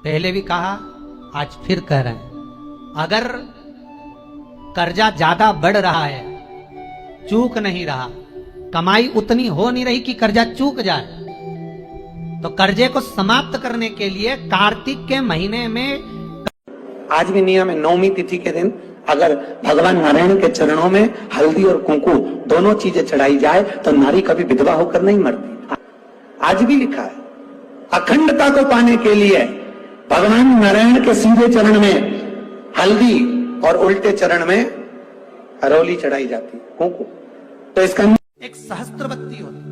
पहले भी कहा, आज फिर कह रहे हैं, अगर कर्जा ज्यादा बढ़ रहा है, चूक नहीं रहा, कमाई उतनी हो नहीं रही कि कर्जा चूक जाए, तो कर्जे को समाप्त करने के लिए कार्तिक के महीने में, आज भी नियम है, नौमी तिथि के दिन अगर भगवान नारायण के चरणों में हल्दी और कुंकू दोनों चीजें चढ़ाई जाए तो नारी कभी विधवा होकर नहीं मरती। आज भी लिखा है, अखंडता को पाने के लिए भगवान नारायण के सीधे चरण में हल्दी और उल्टे चरण में अरौली चढ़ाई जाती, कुंकू। तो इसका एक सहस्त्रवत्ती होती,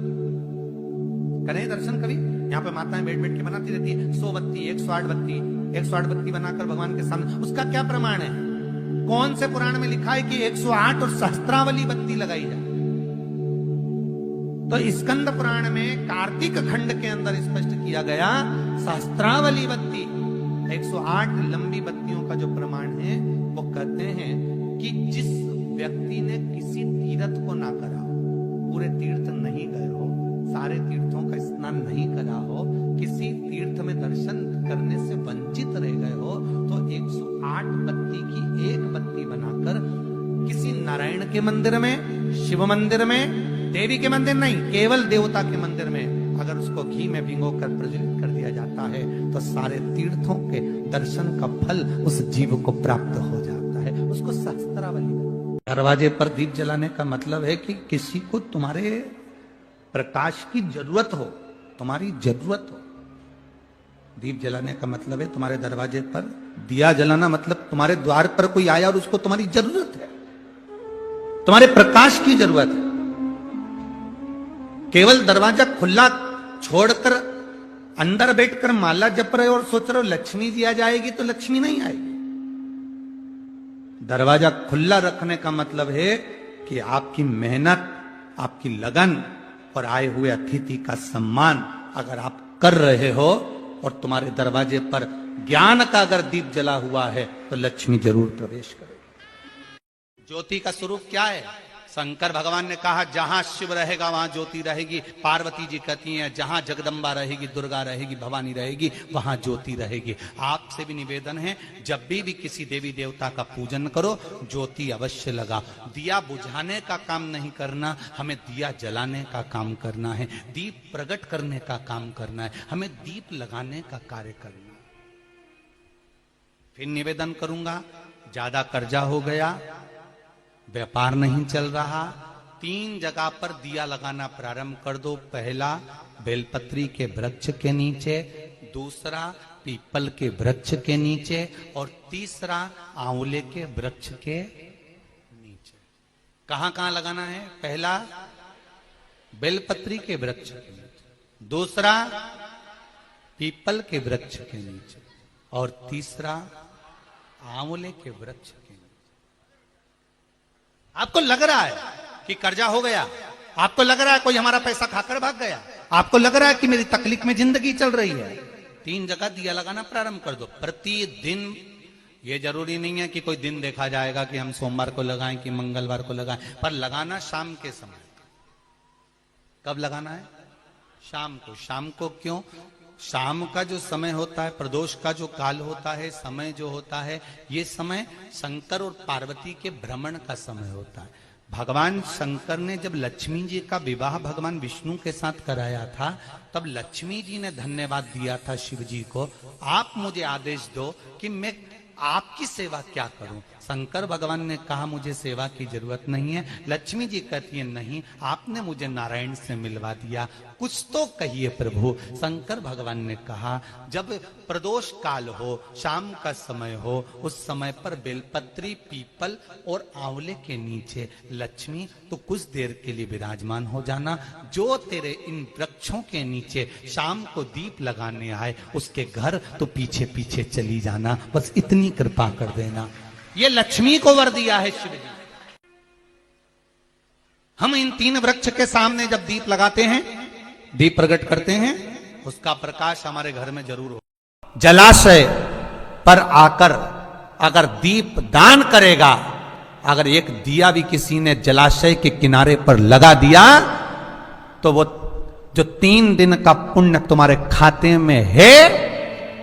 करें दर्शन कभी, यहाँ पे माताएं बैठ बैठ के बनाती रहती है 100 बत्ती, 108 बत्ती, 108 बत्ती बनाकर भगवान के सामने। उसका क्या प्रमाण है? कौन से पुराण में लिखा है कि 108 और सहस्त्रावली बत्ती लगाई जाए? तो स्कंद पुराण में कार्तिक खंड के अंदर स्पष्ट किया गया, सहस्त्रावली बत्ती 108 लंबी बत्तियों का जो प्रमाण है, वो कहते हैं कि जिस व्यक्ति ने किसी तीर्थ को ना करा, पूरे तीर्थ नहीं गए हो, सारे तीर्थों का स्नान नहीं करा हो, किसी तीर्थ में दर्शन करने से वंचित रह गए हो, तो 108 बत्ती की एक बत्ती बनाकर किसी नारायण के मंदिर में, शिव मंदिर में, देवी के मंदिर नहीं, केवल देवता के मंदिर में अगर उसको घी में भिगोकर प्रज्वलित कर दिया जाता है, तो सारे तीर्थों के दर्शन का फल उस जीव को प्राप्त हो जाता है। उसको सहस्त्रावली। दरवाजे पर दीप जलाने का मतलब है कि किसी को तुम्हारे प्रकाश की जरूरत हो, तुम्हारी जरूरत हो। दीप जलाने का मतलब है तुम्हारे दरवाजे पर दिया जलाना, मतलब तुम्हारे द्वार पर कोई आया और उसको तुम्हारी जरूरत है, तुम्हारे प्रकाश की जरूरत है। केवल दरवाजा खुला छोड़कर अंदर बैठकर माला जप रहे और सोच रहे हो लक्ष्मी जी आ जाएगी, तो लक्ष्मी नहीं आएगी। दरवाजा खुला रखने का मतलब है कि आपकी मेहनत, आपकी लगन और आए हुए अतिथि का सम्मान अगर आप कर रहे हो और तुम्हारे दरवाजे पर ज्ञान का अगर दीप जला हुआ है, तो लक्ष्मी जरूर प्रवेश करेगी। ज्योति का स्वरूप क्या है? शंकर भगवान ने कहा, जहां शिव रहेगा वहां ज्योति रहेगी। पार्वती जी कहती हैं, जहां जगदम्बा रहेगी, दुर्गा रहेगी, भवानी रहेगी, वहां ज्योति रहेगी। आपसे भी निवेदन है, जब भी किसी देवी देवता का पूजन करो, ज्योति अवश्य लगा। दिया बुझाने का काम नहीं करना, हमें दिया जलाने का काम करना है, दीप प्रकट करने का काम करना है, हमें दीप लगाने का कार्य करना है। फिर निवेदन करूंगा, ज्यादा कर्जा हो गया, व्यापार नहीं चल रहा, 3 जगह पर दिया लगाना प्रारंभ कर दो। पहला बेलपत्री के वृक्ष के नीचे, दूसरा पीपल के वृक्ष के नीचे, और तीसरा आंवले के वृक्ष के नीचे। कहां कहां लगाना है? पहला बेलपत्री के वृक्ष के नीचे, दूसरा पीपल के वृक्ष के नीचे, और तीसरा आंवले के वृक्ष के नीचे। आपको लग रहा है कि कर्जा हो गया, आपको लग रहा है कोई हमारा पैसा खाकर भाग गया, आपको लग रहा है कि मेरी तकलीफ में जिंदगी चल रही है, 3 जगह दिया लगाना प्रारंभ कर दो। प्रतिदिन, ये जरूरी नहीं है कि कोई दिन देखा जाएगा कि हम सोमवार को लगाएं कि मंगलवार को लगाएं, पर लगाना शाम के समय। कब लगाना है? शाम को। शाम को क्यों? शाम का जो समय होता है, प्रदोष का जो काल होता है, समय जो होता है, ये समय शंकर और पार्वती के भ्रमण का समय होता है। भगवान शंकर ने जब लक्ष्मी जी का विवाह भगवान विष्णु के साथ कराया था, तब लक्ष्मी जी ने धन्यवाद दिया था शिव जी को, आप मुझे आदेश दो कि मैं आपकी सेवा क्या करूं। शंकर भगवान ने कहा, मुझे सेवा की जरूरत नहीं है। लक्ष्मी जी कहती है, नहीं, आपने मुझे नारायण से मिलवा दिया, कुछ तो कहिए प्रभु। शंकर भगवान ने कहा, जब प्रदोष काल हो, शाम का समय हो, उस समय पर बेलपत्री, पीपल और आंवले के नीचे लक्ष्मी तो कुछ देर के लिए विराजमान हो जाना। जो तेरे इन वृक्षों के नीचे शाम को दीप लगाने आए, उसके घर तो पीछे पीछे चली जाना, बस इतनी कृपा कर देना। ये लक्ष्मी को वर दिया है शिव जी। हम इन 3 वृक्ष के सामने जब दीप लगाते हैं, दीप प्रकट करते हैं, उसका प्रकाश हमारे घर में जरूर हो। जलाशय पर आकर अगर दीप दान करेगा, अगर एक दिया भी किसी ने जलाशय के किनारे पर लगा दिया, तो वो जो 3 दिन का पुण्य तुम्हारे खाते में है,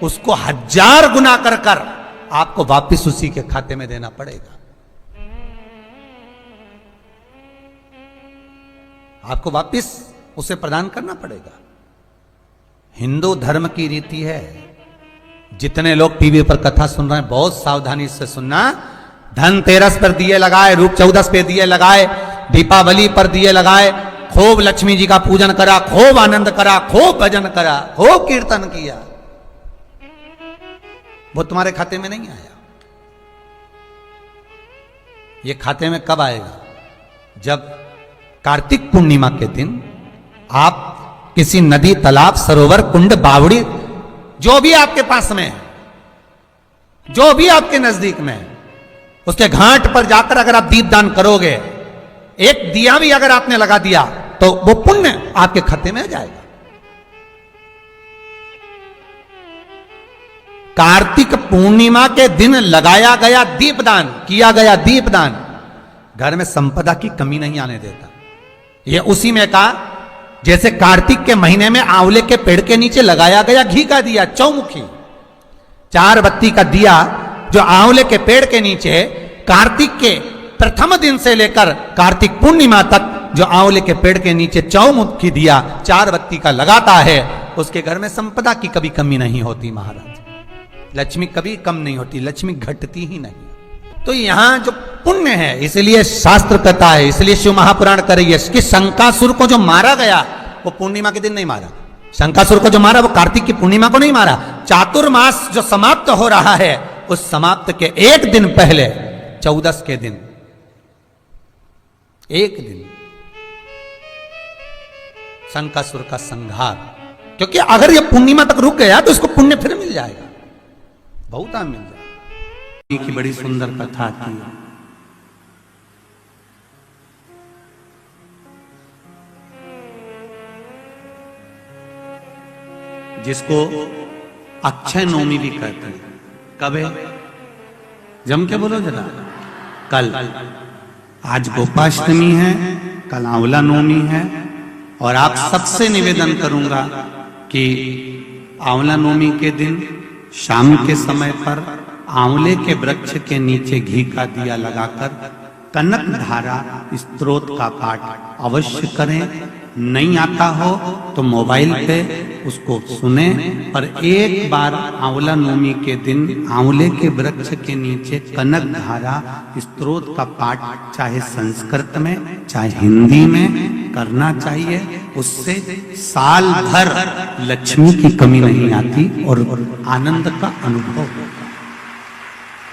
उसको 1000 गुना कर कर आपको वापस उसी के खाते में देना पड़ेगा। आपको वापस उसे प्रदान करना पड़ेगा। हिंदू धर्म की रीति है। जितने लोग टीवी पर कथा सुन रहे हैं, बहुत सावधानी से सुनना। धनतेरस पर दिए लगाए, रूप चौदस पे दिए लगाए, दीपावली पर दिए लगाए, खूब लक्ष्मी जी का पूजन करा, खूब आनंद करा, खूब भजन करा, खूब कीर्तन किया, वो तुम्हारे खाते में नहीं आया। ये खाते में कब आएगा? जब कार्तिक पूर्णिमा के दिन आप किसी नदी, तालाब, सरोवर, कुंड, बावड़ी, जो भी आपके पास में है, जो भी आपके नजदीक में है, उसके घाट पर जाकर अगर आप दीपदान करोगे, एक दिया भी अगर आपने लगा दिया, तो वो पुण्य आपके खाते में आ जाएगा। कार्तिक पूर्णिमा के दिन लगाया गया दीपदान, किया गया दीपदान घर में संपदा की कमी नहीं आने देता। ये उसी में कहा, जैसे कार्तिक के महीने में आंवले के पेड़ के नीचे लगाया गया घी का दिया, चौमुखी 4 बत्ती का दिया, जो आंवले के पेड़ के नीचे कार्तिक के प्रथम दिन से लेकर कार्तिक पूर्णिमा तक जो आंवले के पेड़ के नीचे चौमुखी दिया 4 बत्ती का लगाता है, उसके घर में संपदा की कभी कमी नहीं होती महाराज। लक्ष्मी कभी कम नहीं होती, लक्ष्मी घटती ही नहीं। तो यहां जो पुण्य है, इसलिए शास्त्र कहता है, इसलिए शिव महापुराण कर रही है कि शंकासुर को जो मारा गया वो पूर्णिमा के दिन नहीं मारा। शंकासुर को जो मारा वो कार्तिक की पूर्णिमा को नहीं मारा। चातुर्मास जो समाप्त हो रहा है, उस समाप्त के एक दिन पहले, चौदस के दिन, एक दिन शंकासुर का संहार। क्योंकि अगर ये पूर्णिमा तक रुक गया तो इसको पुण्य फिर मिल जाएगा, बहुत मिल जाएगा। की बड़ी सुंदर कथा थी। जिसको अक्षय नवमी भी कहते हैं। कब है? जम के बोलो जरा। कल। आज गोपाष्टमी है, कल आंवला नवमी है। और आप सबसे निवेदन करूंगा कि आंवला नवमी के दिन शाम के समय पर आंवले के वृक्ष के नीचे घी का दिया लगाकर कनक धारा स्तोत्र का पाठ अवश्य करें। नहीं आता हो तो मोबाइल पे उसको सुने, पर एक बार आंवला नवमी के दिन आंवले के वृक्ष के नीचे कनक धारा स्तोत्र का पाठ चाहे संस्कृत में चाहे हिंदी में करना चाहिए। उससे साल भर लक्ष्मी की कमी नहीं आती और आनंद का अनुभव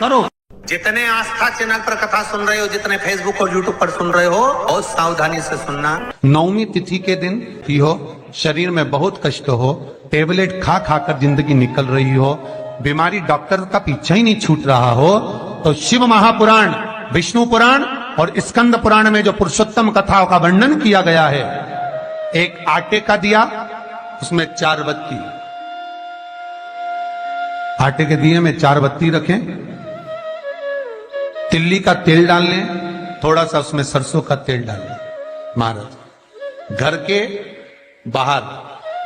करो। जितने आस्था चैनल पर कथा सुन रहे हो, जितने फेसबुक और यूट्यूब पर सुन रहे हो, बहुत सावधानी से सुनना। नवमी तिथि के दिन ही हो, शरीर में बहुत कष्ट हो, टेबलेट खा खा कर जिंदगी निकल रही हो, बीमारी डॉक्टर का पीछा ही नहीं छूट रहा हो, तो शिव महापुराण, विष्णु पुराण और स्कंद पुराण में जो पुरुषोत्तम कथाओं का वर्णन किया गया है, एक आटे का दिया, उसमें 4 बत्ती, आटे के दिए में 4 बत्ती रखें, तिल्ली का तेल डाल लें, थोड़ा सा उसमें सरसों का तेल डाल लें। महाराज घर के बाहर,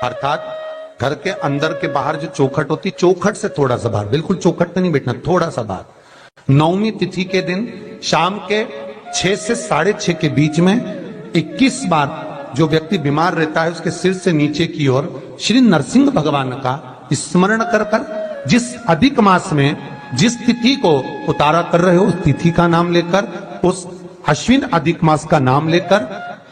अर्थात घर के अंदर के बाहर जो चौखट होती, चौखट से थोड़ा सा बाहर, बिल्कुल चौखट पे नहीं बैठना, थोड़ा सा बाहर, नवमी तिथि के दिन शाम के 6 से 6:30 के बीच में 21 बार जो व्यक्ति बीमार रहता है उसके सिर से नीचे की ओर श्री नरसिंह भगवान का स्मरण कर कर, जिस अधिक मास में जिस तिथि को उतारा कर रहे हो उस तिथि का नाम लेकर, उस अश्विन अधिक मास का नाम लेकर,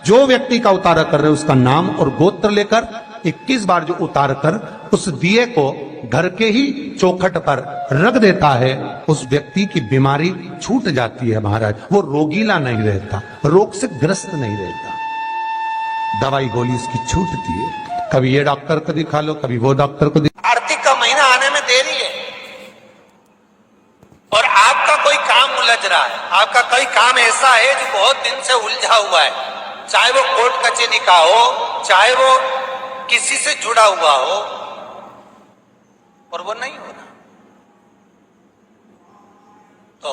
जो व्यक्ति का उतारा कर रहे हो उसका नाम और गोत्र लेकर 21 बार जो उतार कर उस दिए को घर के ही चौखट पर रख देता है, उस व्यक्ति की बीमारी छूट जाती है महाराज। वो रोगीला नहीं रहता, रोग से ग्रस्त नहीं रहता, दवाई गोली उसकी छूटती है। कभी ये डॉक्टर को दिखा लो, कभी वो डॉक्टर को दिखा। कार्तिक का महीना आने में देरी है और आपका कोई काम उलझ रहा है, आपका कोई काम ऐसा है जो बहुत दिन से उलझा हुआ है, चाहे वो कोर्ट कचहरी का हो, चाहे वो किसी से जुड़ा हुआ हो, और वो नहीं हो रहा, तो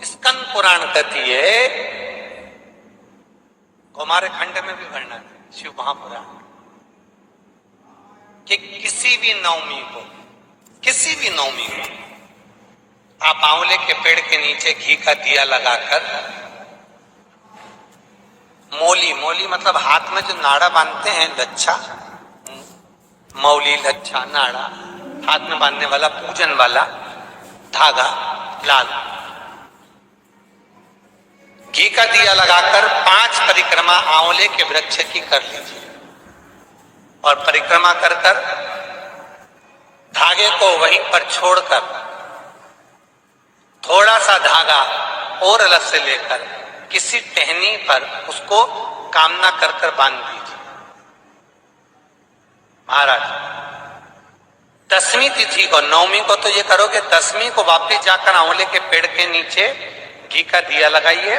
स्कंद पुराण कहती है, हमारे खंड में भी वर्णन है शिव महापुराण, कि किसी भी नवमी को किसी भी नवमी में आप आंवले के पेड़ के नीचे घी का दिया लगाकर मौली, मौली मतलब हाथ में जो नाड़ा बांधते हैं, लच्छा, मौली, लच्छा, नाड़ा, हाथ में बांधने वाला पूजन वाला धागा लाल, घी का दिया लगाकर 5 परिक्रमा आंवले के वृक्ष की कर लीजिए और परिक्रमा कर कर धागे को वहीं पर छोड़कर थोड़ा सा धागा और अलग से लेकर किसी टहनी पर उसको कामना कर कर बांध दीजिए। महाराज 10वीं तिथि को, 9वीं को तो ये करोगे, 10वीं को वापस जाकर आंवले के पेड़ के नीचे घी का दिया लगाइए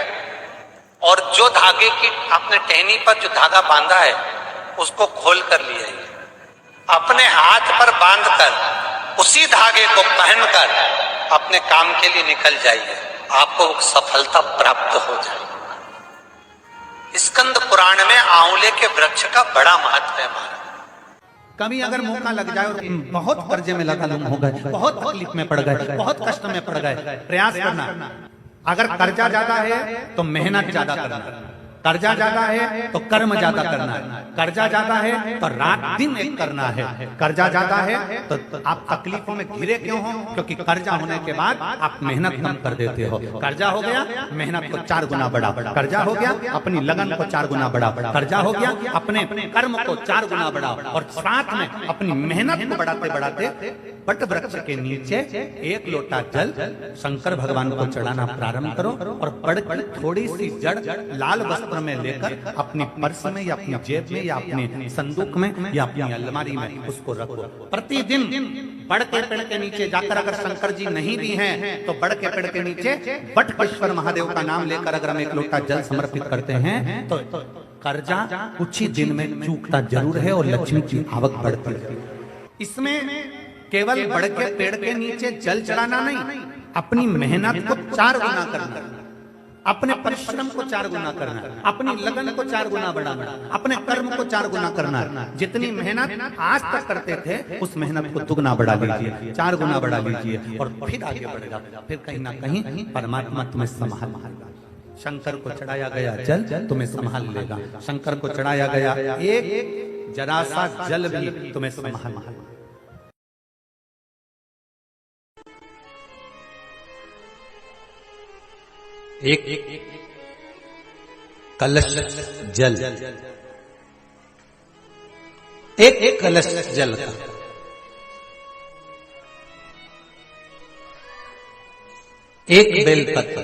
और जो धागे की आपने टहनी पर जो धागा बांधा है उसको खोल कर ले आइए, अपने हाथ पर बांधकर उसी धागे को पहनकर अपने काम के लिए निकल जाइए, आपको सफलता प्राप्त हो जाएगी। स्कंद पुराण में आंवले के वृक्ष का बड़ा महत्व है महाराज। कभी अगर मौका लग जाए और बहुत कर्जे में लगा हो गए, बहुत तकलीफ में पड़ गए, बहुत कष्ट में पड़ गए, प्रयास करना। अगर कर्जा ज्यादा है तो मेहनत ज्यादा करना, कर्जा ज्यादा है तो कर्म ज्यादा करना है, कर्जा ज्यादा है तो रात दिन एक करना है, कर्जा ज्यादा है तो आप तकलीफों में घिरे क्यों हो? क्योंकि कर्जा होने के बाद आप मेहनत कम कर देते हो। कर्जा हो गया, मेहनत को 4 गुना बढ़ा, कर्जा हो गया, अपनी लगन को 4 गुना बढ़ा, कर्जा हो गया, अपने कर्म को 4 गुना बढ़ा और साथ में अपनी मेहनत को बढ़ाते बढ़ाते बट वृक्ष के नीचे 1 लोटा जल शंकर भगवान को चढ़ाना प्रारंभ करो और बड़ की थोड़ी सी जड़ लाल वस्त्र में लेकर अपनी पर्स में या अपनी जेब में या अपने संदूक में या अपनी अलमारी में उसको रखो। प्रतिदिन बड़ के पेड़ के नीचे जाकर, अगर शंकर जी नहीं भी हैं तो बड़ के पेड़ के नीचे बटकेश्वर महादेव का नाम लेकर अगर हम 1 लोटा जल समर्पित करते हैं तो कर्जा कुछ ही दिन में चूकता जरूर है और लक्ष्मी की आवक बढ़ती है। इसमें केवल बड़ के पेड़ के नीचे जल चढ़ाना नहीं, अपनी मेहनत को 4 गुना करना, अपने परिश्रम को 4 गुना करना, अपनी लगन को 4 गुना बढ़ाना, अपने कर्म को 4 गुना करना। जितनी मेहनत आज तक करते थे उस मेहनत को दुगना बढ़ा लीजिए, 4 गुना बढ़ा लीजिए और फिर आगे बढ़ेगा। फिर कहीं ना कहीं परमात्मा तुम्हें संभाल लेगा। शंकर को चढ़ाया गया जल तुम्हें संभाल लेगा, शंकर को चढ़ाया गया एक जरा सा जल भी तुम्हें संभाल लेगा। एक कलश जल, एक कलश जल का एक बेलपत्र।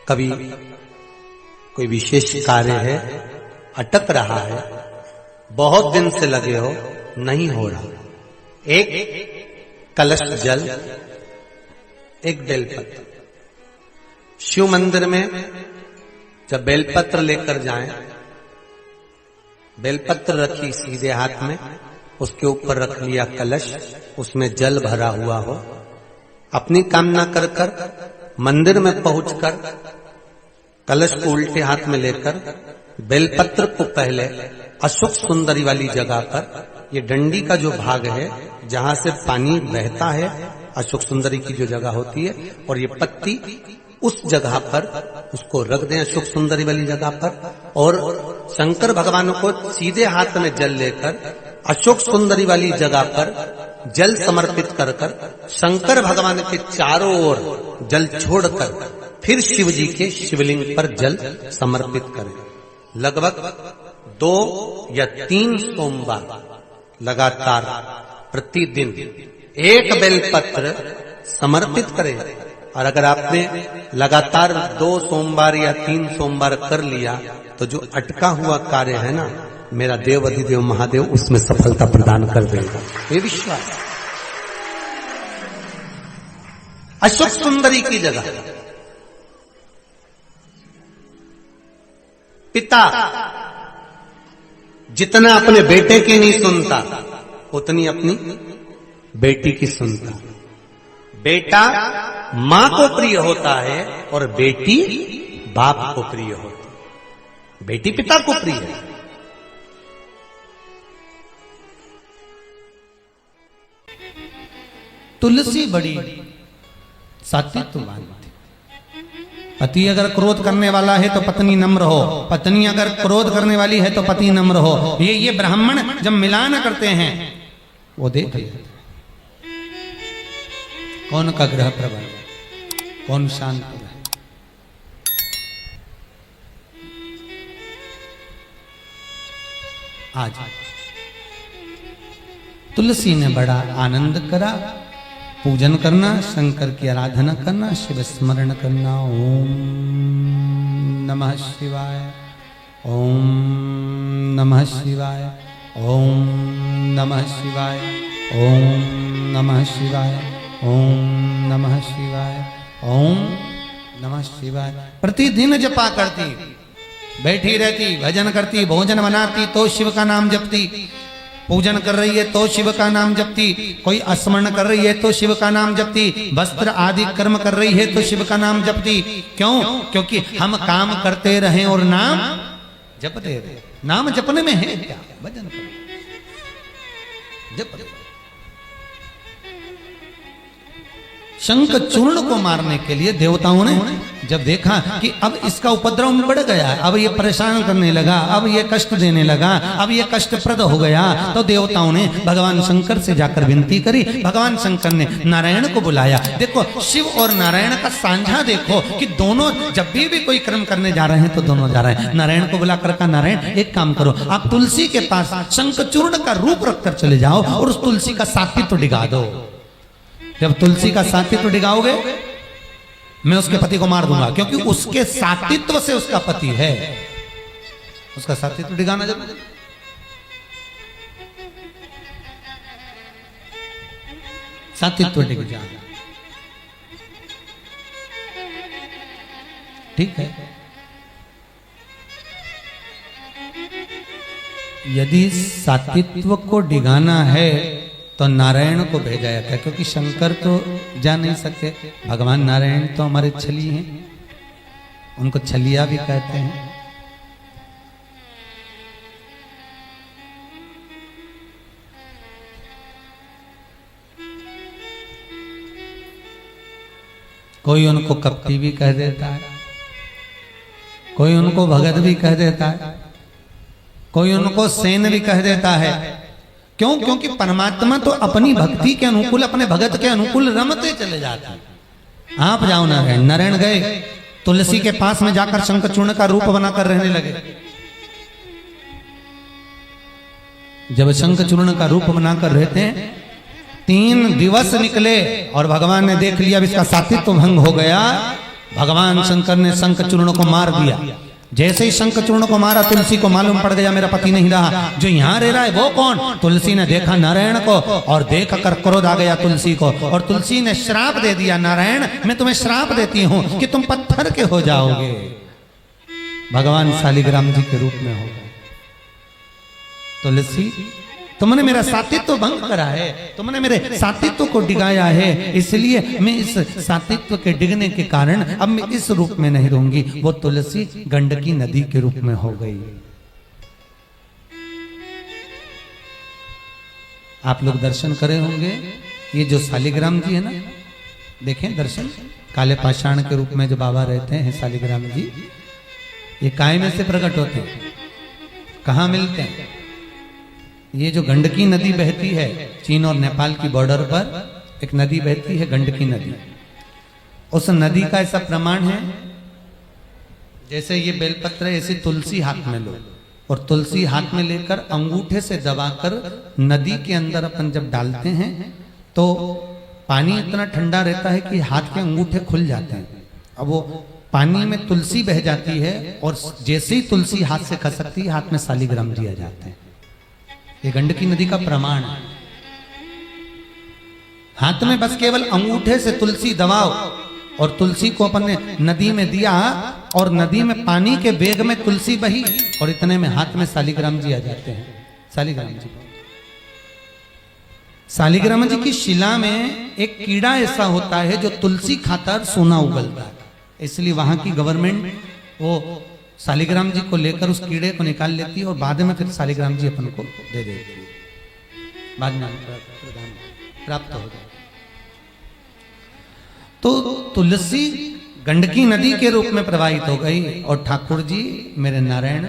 कभी कोई विशेष कार्य है, अटक रहा है, बहुत दिन से लगे हो, नहीं हो रहा, एक कलश जल, एक बेलपत्र। शिव मंदिर में जब बेलपत्र लेकर जाएं, बेलपत्र रखी सीधे हाथ में, उसके ऊपर रख लिया कलश, उसमें जल भरा हुआ हो, अपनी कामना कर कर मंदिर में पहुंचकर कलश को उल्टे हाथ में लेकर बेलपत्र को पहले अशोक सुंदरी वाली जगह पर, ये डंडी का जो भाग है जहां से पानी बहता है, अशोक सुंदरी की जो जगह होती है, और ये पत्ती उस जगह पर उसको रख दें, अशोक सुंदरी वाली जगह पर, और शंकर भगवान को सीधे हाथ में जल लेकर अशोक सुंदरी वाली जगह पर जल समर्पित कर कर शंकर भगवान के चारों ओर जल छोड़कर फिर शिव जी के शिवलिंग पर जल समर्पित करें। लगभग 2 या 3 सोमवार लगातार प्रतिदिन एक बेलपत्र समर्पित करें। और अगर आपने लगातार 2 सोमवार या 3 सोमवार कर लिया तो जो अटका हुआ कार्य है ना, मेरा देव अधिदेव महादेव उसमें सफलता प्रदान कर देगा, ये विश्वास। अशोक सुंदरी की जगह पिता जितना अपने बेटे की नहीं सुनता उतनी अपनी बेटी की सुनता। बेटा मां को प्रिय होता है और बेटी बाप को प्रिय होती है, बेटी पिता को प्रिय है। तुलसी बड़ी सात्वित्ववान थी। पति अगर क्रोध करने वाला है तो पत्नी नम्र हो, पत्नी अगर क्रोध करने वाली है तो पति नम्र हो। ये ब्राह्मण जब मिलान करते हैं वो देख लिया कौन का ग्रह प्रबल, कौन शांत है। आज तुलसी ने बड़ा आनंद करा, पूजन करना, शंकर की आराधना करना, शिव स्मरण करना। ओम नमः शिवाय, ओम नमः शिवाय, ओम नमः शिवाय, ओम नमः शिवाय, ओम नमः शिवाय, ओम नमः शिवाय। प्रतिदिन जपा करती, बैठी रहती, भजन करती, भोजन बनाती तो शिव का नाम जपती, पूजन कर रही है तो शिव का नाम जपती, कोई स्मरण कर रही है तो शिव का नाम जपती, वस्त्र आदि कर्म कर रही है तो शिव का नाम जपती। क्यों? क्योंकि हम काम करते रहें और नाम जपते रहे। नाम जपने में है क्या? भजन करो, जप। शंख चूर्ण को मारने के लिए देवताओं ने जब देखा कि अब इसका उपद्रव बढ़ गया, अब ये परेशान करने लगा, अब ये कष्ट देने लगा, अब ये कष्टप्रद हो गया, तो देवताओं ने भगवान शंकर से जाकर विनती करी। भगवान शंकर ने नारायण को बुलाया। देखो शिव और नारायण का साझा देखो कि दोनों जब भी कोई कर्म करने जा रहे हैं तो दोनों जा रहे हैं। नारायण को बुलाकर कहा, नारायण एक काम करो, आप तुलसी के पास शंख चूर्ण का रूप रखकर चले जाओ और उस तुलसी का सात्वित्व डिगा दो। जब तुलसी का सात्वित्व डिगाओगे मैं उसके पति को मार दूंगा, क्योंकि उसके सात्वित्व से उसका पति है। उसका सात्वित्व डिगाना जरूर। सात्वित्व डिग जाना ठीक है। यदि सात्वित्व को डिगाना है तो नारायण को भेजा जाता है, क्योंकि शंकर तो जा नहीं सकते। भगवान नारायण तो हमारे छली हैं, उनको छलिया भी कहते हैं। कोई उनको कपटी भी कह देता है, कोई उनको भगत भी कह देता है, कोई उनको सेन भी कह देता है। क्यों? क्योंकि परमात्मा तो अपनी भक्ति के अनुकूल, अपने भगत के अनुकूल रमते चले जाते हैं। आप जाओ नारायण। नारायण गए तुलसी के पास में जाकर शंख चूर्ण का रूप बनाकर रहने लगे। जब शंख चूर्ण का रूप बनाकर रहते हैं 3 दिवस निकले और भगवान ने देख लिया इसका सात्वित्व भंग हो गया। भगवान शंकर ने शंख चूर्ण को मार दिया। जैसे ही शंख चूर्ण को मारा तुलसी को मालूम पड़ गया मेरा पति नहीं रहा, जो यहाँ रह रहा है वो कौन? तुलसी ने देखा नारायण को और देख कर क्रोध आ गया तुलसी को, और तुलसी ने श्राप दे दिया, नारायण मैं तुम्हें श्राप देती हूं कि तुम पत्थर के हो जाओगे। भगवान शालिग्राम जी के रूप में हो गए। तुलसी तुमने मेरा सात्वित्व भंग करा है, तुमने मेरे सात्वित्व को डिगाया है, इसलिए मैं इस सात्वित्व के डिगने के कारण अब मैं इस रूप में नहीं रहूंगी। वो तुलसी गंडकी नदी के रूप में हो गई। आप लोग दर्शन करे होंगे, ये जो शालिग्राम जी है ना, देखें दर्शन, काले पाषाण के रूप में जो बाबा रहते हैं शालिग्राम जी, ये काय में से प्रकट होते हैं, कहाँ मिलते हैं? ये जो गंडकी नदी बहती है चीन और नेपाल की बॉर्डर पर, एक नदी बहती है गंडकी नदी। उस नदी का ऐसा प्रमाण है, जैसे ये बेलपत्र है, ऐसे तुलसी हाथ में लो और तुलसी हाथ में लेकर अंगूठे से दबाकर नदी के अंदर अपन जब डालते हैं तो पानी इतना ठंडा रहता है कि हाथ के अंगूठे खुल जाते हैं। अब वो पानी में तुलसी बह जाती है और जैसे ही तुलसी हाथ से खसकती है हाथ में शालिग्राम जी आ जाते हैं। ये गंडकी नदी का प्रमाण है। हाथ में बस केवल अंगूठे से तुलसी दबाओ और तुलसी को अपन ने नदी में दिया और नदी में पानी के वेग में तुलसी बही और इतने में हाथ में शालिग्राम जी आ जाते हैं। शालिग्राम जी, शालिग्राम जी की शिला में एक कीड़ा ऐसा होता है जो तुलसी खाकर सोना उगलता है, इसलिए वहां की गवर्नमेंट वो शालिग्राम जी को लेकर उस कीड़े को निकाल लेती है और बाद में फिर शालिग्राम जी अपन को दे देती है, बाद में प्रदान प्राप्त हो जाए। तो तुलसी गंडकी नदी के रूप में प्रवाहित हो गई और ठाकुर जी मेरे नारायण